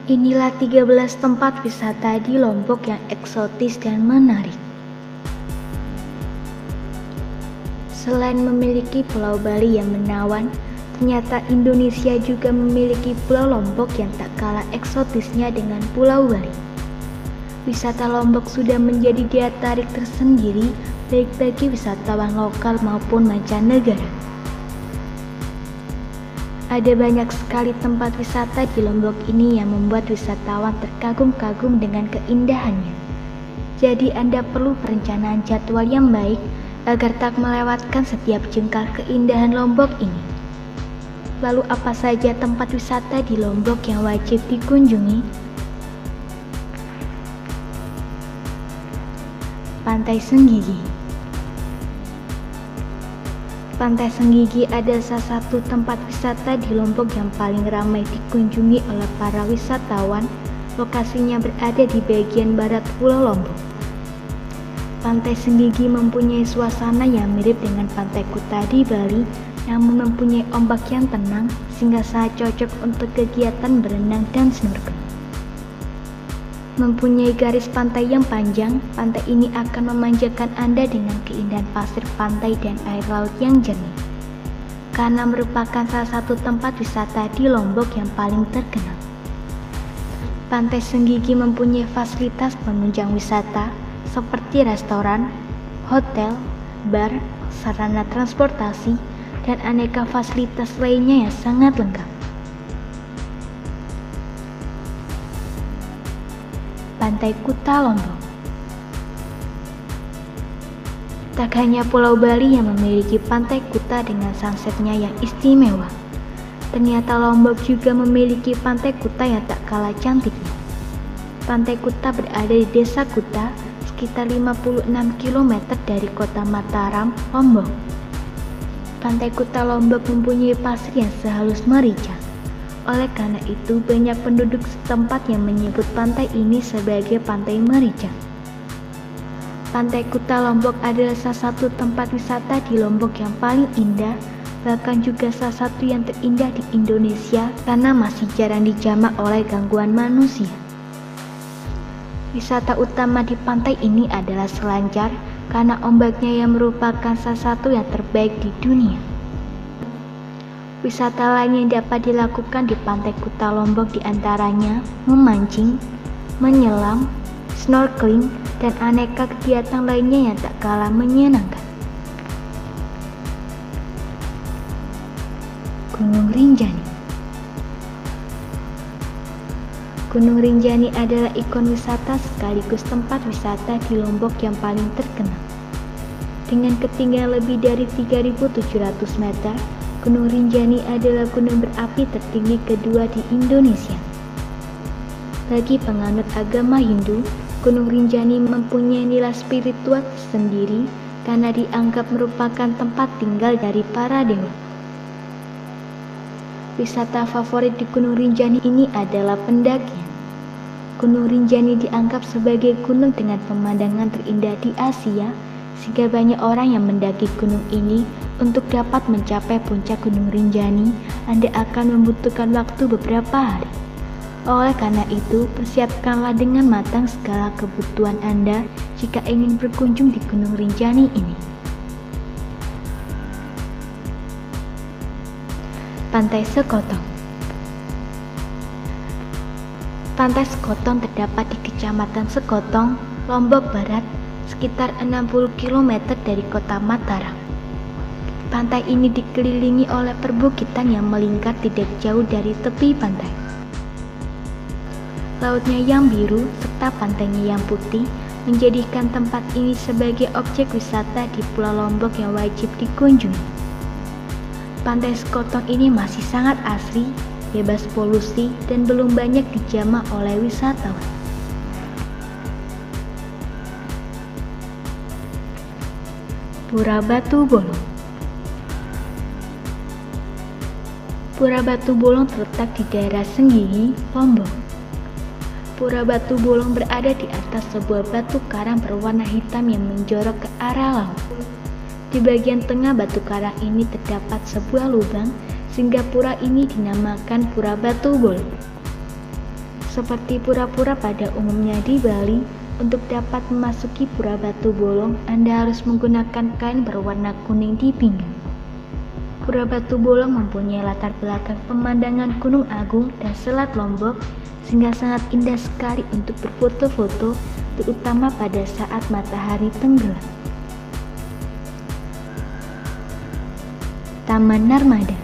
Inilah 13 tempat wisata di Lombok yang eksotis dan menarik. Selain memiliki Pulau Bali yang menawan, ternyata Indonesia juga memiliki Pulau Lombok yang tak kalah eksotisnya dengan Pulau Bali. Wisata Lombok sudah menjadi daya tarik tersendiri baik bagi wisatawan lokal maupun mancanegara. Ada banyak sekali tempat wisata di Lombok ini yang membuat wisatawan terkagum-kagum dengan keindahannya. Jadi Anda perlu perencanaan jadwal yang baik agar tak melewatkan setiap jengkal keindahan Lombok ini. Lalu apa saja tempat wisata di Lombok yang wajib dikunjungi? Pantai Senggigi. Pantai Senggigi adalah salah satu tempat wisata di Lombok yang paling ramai dikunjungi oleh para wisatawan. Lokasinya berada di bagian barat Pulau Lombok. Pantai Senggigi mempunyai suasana yang mirip dengan Pantai Kuta di Bali, namun mempunyai ombak yang tenang sehingga sangat cocok untuk kegiatan berenang dan snorkeling. Mempunyai garis pantai yang panjang, pantai ini akan memanjakan Anda dengan keindahan pasir pantai dan air laut yang jernih. Karena merupakan salah satu tempat wisata di Lombok yang paling terkenal. Pantai Senggigi mempunyai fasilitas penunjang wisata seperti restoran, hotel, bar, sarana transportasi, dan aneka fasilitas lainnya yang sangat lengkap. Pantai Kuta Lombok. Tak hanya Pulau Bali yang memiliki Pantai Kuta dengan sunsetnya yang istimewa, ternyata Lombok juga memiliki Pantai Kuta yang tak kalah cantiknya. Pantai Kuta berada di Desa Kuta, sekitar 56 km dari kota Mataram, Lombok. Pantai Kuta Lombok mempunyai pasir yang sehalus merica. Oleh karena itu, banyak penduduk setempat yang menyebut pantai ini sebagai Pantai Merica. Pantai Kuta Lombok adalah salah satu tempat wisata di Lombok yang paling indah, bahkan juga salah satu yang terindah di Indonesia karena masih jarang dijamah oleh gangguan manusia. Wisata utama di pantai ini adalah selancar karena ombaknya yang merupakan salah satu yang terbaik di dunia. Wisata lain yang dapat dilakukan di Pantai Kuta Lombok diantaranya memancing, menyelam, snorkeling, dan aneka kegiatan lainnya yang tak kalah menyenangkan. Gunung Rinjani. Gunung Rinjani adalah ikon wisata sekaligus tempat wisata di Lombok yang paling terkenal. Dengan ketinggian lebih dari 3.700 meter, Gunung Rinjani adalah gunung berapi tertinggi kedua di Indonesia. Bagi penganut agama Hindu, Gunung Rinjani mempunyai nilai spiritual tersendiri karena dianggap merupakan tempat tinggal dari para dewa. Wisata favorit di Gunung Rinjani ini adalah pendakian. Gunung Rinjani dianggap sebagai gunung dengan pemandangan terindah di Asia, sehingga banyak orang yang mendaki gunung ini. Untuk dapat mencapai puncak Gunung Rinjani, Anda akan membutuhkan waktu beberapa hari. Oleh karena itu, persiapkanlah dengan matang segala kebutuhan Anda jika ingin berkunjung di Gunung Rinjani ini. Pantai Sekotong. Pantai Sekotong terdapat di Kecamatan Sekotong, Lombok Barat, sekitar 60 km dari kota Mataram. Pantai ini dikelilingi oleh perbukitan yang melingkar tidak jauh dari tepi pantai. Lautnya yang biru serta pantainya yang putih menjadikan tempat ini sebagai objek wisata di Pulau Lombok yang wajib dikunjungi. Pantai Sekotong ini masih sangat asri, bebas polusi, dan belum banyak dijamah oleh wisatawan. Pura Batu Bolong. Pura Batu Bolong terletak di daerah Senggigi, Lombok. Pura Batu Bolong berada di atas sebuah batu karang berwarna hitam yang menjorok ke arah laut. Di bagian tengah batu karang ini terdapat sebuah lubang, sehingga pura ini dinamakan Pura Batu Bolong. seperti pura-pura pada umumnya di Bali, untuk dapat memasuki Pura Batu Bolong, Anda harus menggunakan kain berwarna kuning di pinggang. Pura Batu Bolong mempunyai latar belakang pemandangan Gunung Agung dan Selat Lombok, sehingga sangat indah sekali untuk berfoto-foto, terutama pada saat matahari tenggelam. Taman Narmada.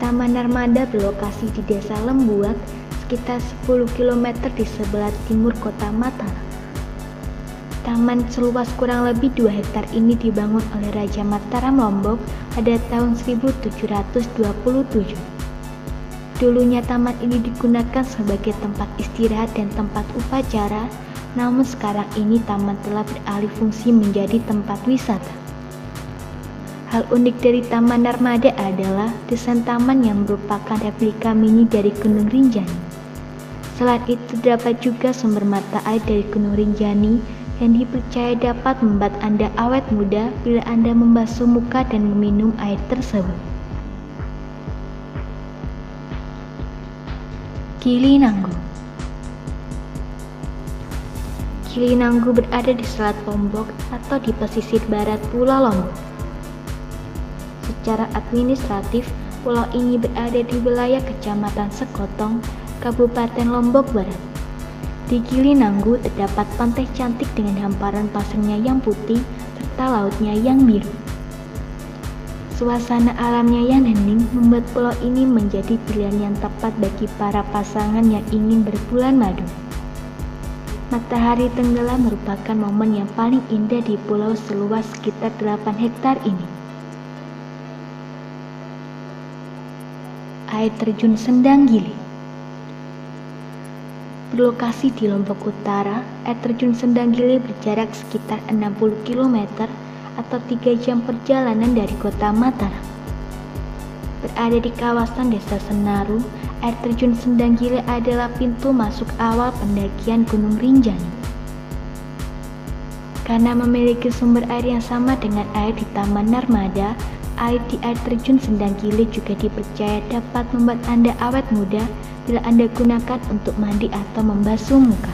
Taman Narmada berlokasi di Desa Lembuak, sekitar 10 km di sebelah timur kota Mataram. Taman seluas kurang lebih 2 hektar ini dibangun oleh Raja Mataram Lombok pada tahun 1727. Dulunya taman ini digunakan sebagai tempat istirahat dan tempat upacara, namun sekarang ini taman telah beralih fungsi menjadi tempat wisata. Hal unik dari Taman Narmada adalah desain taman yang merupakan replika mini dari Gunung Rinjani. Selain itu, terdapat juga sumber mata air dari Gunung Rinjani yang dipercaya dapat membuat Anda awet muda bila Anda membasuh muka dan meminum air tersebut. Gili Nanggung. Gili Nanggung berada di Selat Lombok atau di pesisir barat Pulau Lombok. Secara administratif, pulau ini berada di wilayah Kecamatan Sekotong, Kabupaten Lombok Barat. Di Gili Nanggung terdapat pantai cantik dengan hamparan pasirnya yang putih serta lautnya yang biru. Suasana alamnya yang hening membuat pulau ini menjadi pilihan yang tepat bagi para pasangan yang ingin berbulan madu. Matahari tenggelam merupakan momen yang paling indah di pulau seluas sekitar 8 hektar ini. Air terjun Sendang Gili. Berlokasi di Lombok Utara, air terjun Sendang Gili berjarak sekitar 60 km atau 3 jam perjalanan dari kota Mataram. Berada di kawasan Desa Senaru, air terjun Sendang Gili adalah pintu masuk awal pendakian Gunung Rinjani. Karena memiliki sumber air yang sama dengan air di Taman Narmada, air di air terjun Sendang Gili juga dipercaya dapat membuat Anda awet muda bila Anda gunakan untuk mandi atau membasuh muka.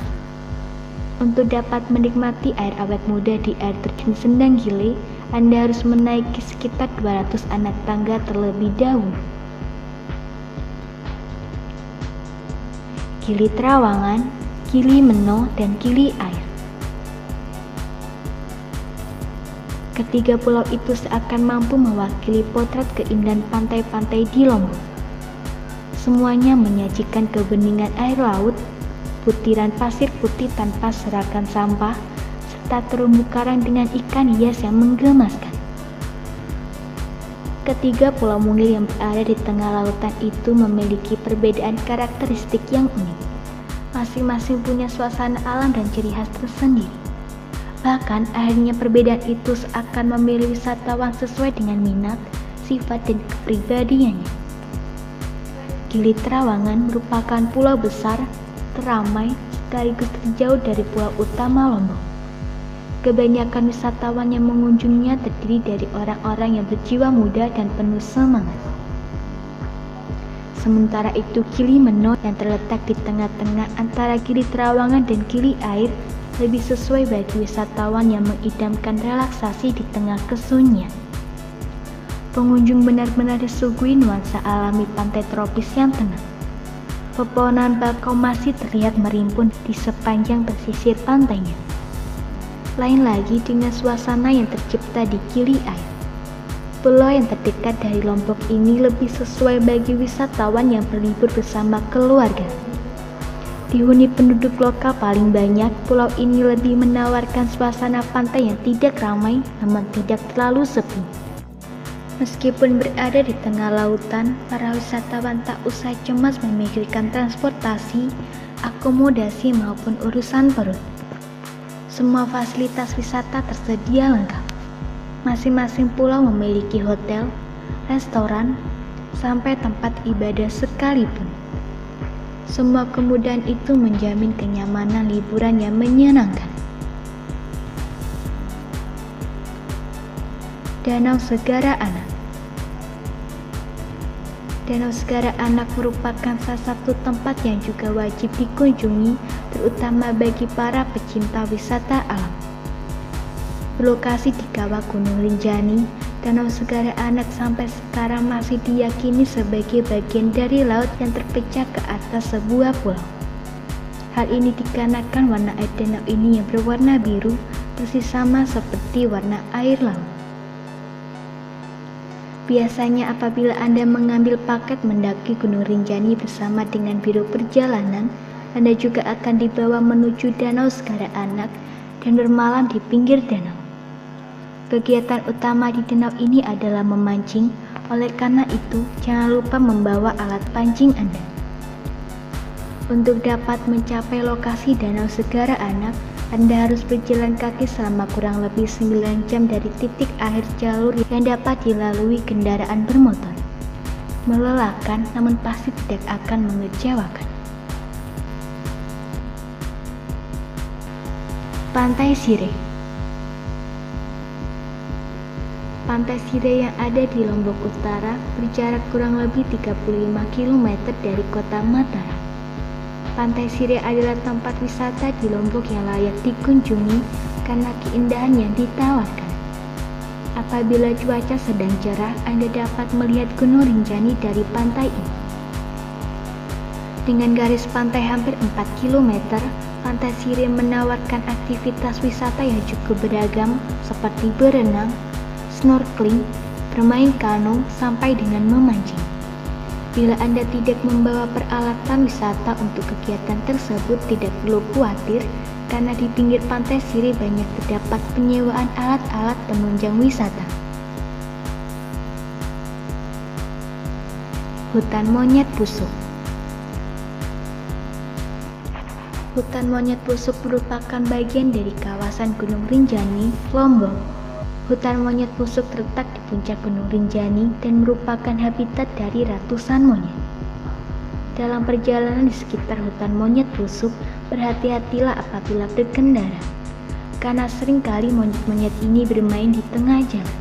Untuk dapat menikmati air awet muda di air terjun Sendang Gili, Anda harus menaiki sekitar 200 anak tangga terlebih dahulu. Gili Trawangan, Gili Meno, dan Gili Air. Ketiga pulau itu seakan mampu mewakili potret keindahan pantai-pantai di Lombok. Semuanya menyajikan kebeningan air laut, butiran pasir putih tanpa serakan sampah, serta terumbu karang dengan ikan hias yang menggemaskan. Ketiga pulau mungil yang berada di tengah lautan itu memiliki perbedaan karakteristik yang unik. Masing-masing punya suasana alam dan ciri khas tersendiri. Bahkan akhirnya perbedaan itu seakan memilih wisatawan sesuai dengan minat, sifat, dan kepribadiannya. Gili Trawangan merupakan pulau besar, teramai, sekaligus terjauh dari pulau utama Lombok. Kebanyakan wisatawan yang mengunjunginya terdiri dari orang-orang yang berjiwa muda dan penuh semangat. Sementara itu, Gili Meno yang terletak di tengah-tengah antara Gili Trawangan dan Gili Air lebih sesuai bagi wisatawan yang mengidamkan relaksasi di tengah kesunyian. Pengunjung benar-benar disuguhi nuansa alami pantai tropis yang tenang. Pepohonan bakau masih terlihat merimpun di sepanjang pesisir pantainya. Lain lagi dengan suasana yang tercipta di Gili Air. Pulau yang terdekat dari Lombok ini lebih sesuai bagi wisatawan yang berlibur bersama keluarga. Dihuni penduduk lokal paling banyak, pulau ini lebih menawarkan suasana pantai yang tidak ramai namun tidak terlalu sepi. Meskipun berada di tengah lautan, para wisatawan tak usah cemas memikirkan transportasi, akomodasi maupun urusan perut. Semua fasilitas wisata tersedia lengkap. Masing-masing pulau memiliki hotel, restoran, sampai tempat ibadah sekalipun. Semua kemudahan itu menjamin kenyamanan liburan yang menyenangkan. Danau Segara Anak. Danau Segara Anak merupakan salah satu tempat yang juga wajib dikunjungi, terutama bagi para pecinta wisata alam. Berlokasi di kawah Gunung Rinjani, Danau Segara Anak sampai sekarang masih diyakini sebagai bagian dari laut yang terpecah ke atas sebuah pulau. Hal ini dikarenakan warna air danau ini yang berwarna biru, persis sama seperti warna air laut. Biasanya apabila Anda mengambil paket mendaki Gunung Rinjani bersama dengan biro perjalanan, Anda juga akan dibawa menuju Danau Segara Anak dan bermalam di pinggir danau. Kegiatan utama di danau ini adalah memancing, oleh karena itu jangan lupa membawa alat pancing Anda. Untuk dapat mencapai lokasi Danau Segara Anak, Anda harus berjalan kaki selama kurang lebih 9 jam dari titik akhir jalur yang dapat dilalui kendaraan bermotor. Melelahkan, namun pasti tidak akan mengecewakan. Pantai Sireh. Pantai Sireh yang ada di Lombok Utara berjarak kurang lebih 35 km dari kota Mataram. Pantai Sireh adalah tempat wisata di Lombok yang layak dikunjungi karena keindahan yang ditawarkan. Apabila cuaca sedang cerah, Anda dapat melihat Gunung Rinjani dari pantai ini. Dengan garis pantai hampir 4 km, Pantai Sireh menawarkan aktivitas wisata yang cukup beragam seperti berenang, snorkeling, bermain kano, sampai dengan memancing. Bila Anda tidak membawa peralatan wisata untuk kegiatan tersebut, tidak perlu khawatir karena di pinggir Pantai Sireh banyak terdapat penyewaan alat-alat penunjang wisata. Hutan Monyet Pusuk. Hutan Monyet Pusuk merupakan bagian dari kawasan Gunung Rinjani, Lombok. Hutan Monyet Pusuk terletak di puncak Gunung Rinjani dan merupakan habitat dari ratusan monyet. Dalam perjalanan di sekitar hutan Monyet Pusuk, berhati-hatilah apabila berkendara, karena seringkali monyet-monyet ini bermain di tengah jalan.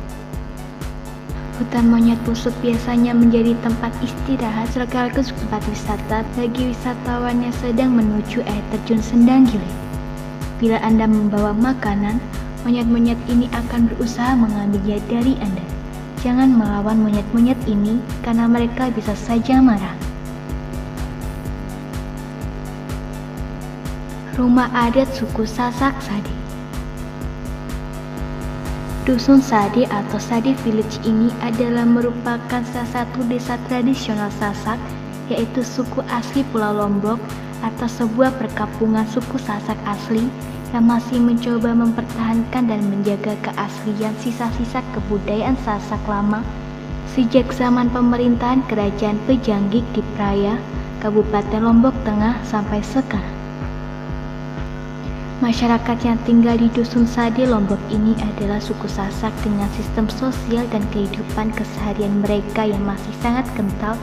Hutan Monyet Pusuk biasanya menjadi tempat istirahat sekaligus tempat wisata bagi wisatawan yang sedang menuju air terjun Sendanggiling. Bila Anda membawa makanan, monyet-monyet ini akan berusaha mengambilnya dari Anda. Jangan melawan monyet-monyet ini karena mereka bisa saja marah. Rumah adat suku Sasak Sade. Dusun Sade atau Sade Village ini adalah merupakan salah satu desa tradisional Sasak, yaitu suku asli Pulau Lombok atau sebuah perkampungan suku Sasak asli yang masih mencoba mempertahankan dan menjaga keaslian sisa-sisa kebudayaan Sasak lama sejak zaman pemerintahan Kerajaan Pejanggik di Praya, Kabupaten Lombok Tengah sampai sekarang. Masyarakat yang tinggal di Dusun Sade Lombok ini adalah suku Sasak dengan sistem sosial dan kehidupan keseharian mereka yang masih sangat kental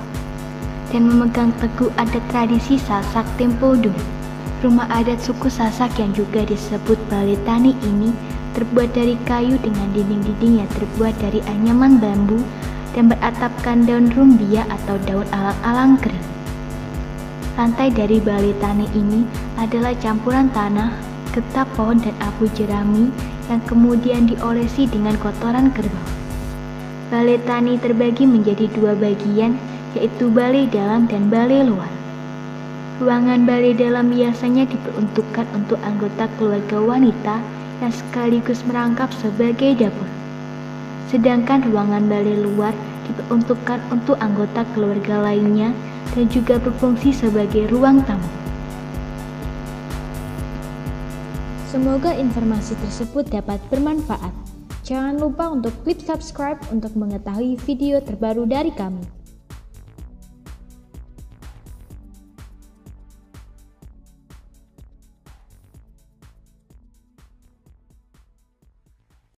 dan memegang teguh adat tradisi Sasak tempo dulu. Rumah adat suku Sasak yang juga disebut balai tani ini terbuat dari kayu dengan dinding-dinding yang terbuat dari anyaman bambu dan beratapkan daun rumbia atau daun alang-alang kering. Lantai dari balai tani ini adalah campuran tanah, getah pohon dan abu jerami yang kemudian diolesi dengan kotoran kerbau. Balai tani terbagi menjadi 2 bagian, yaitu balai dalam dan balai luar. Ruangan balai dalam biasanya diperuntukkan untuk anggota keluarga wanita yang sekaligus merangkap sebagai dapur. Sedangkan ruangan balai luar diperuntukkan untuk anggota keluarga lainnya dan juga berfungsi sebagai ruang tamu. Semoga informasi tersebut dapat bermanfaat. Jangan lupa untuk klik subscribe untuk mengetahui video terbaru dari kami.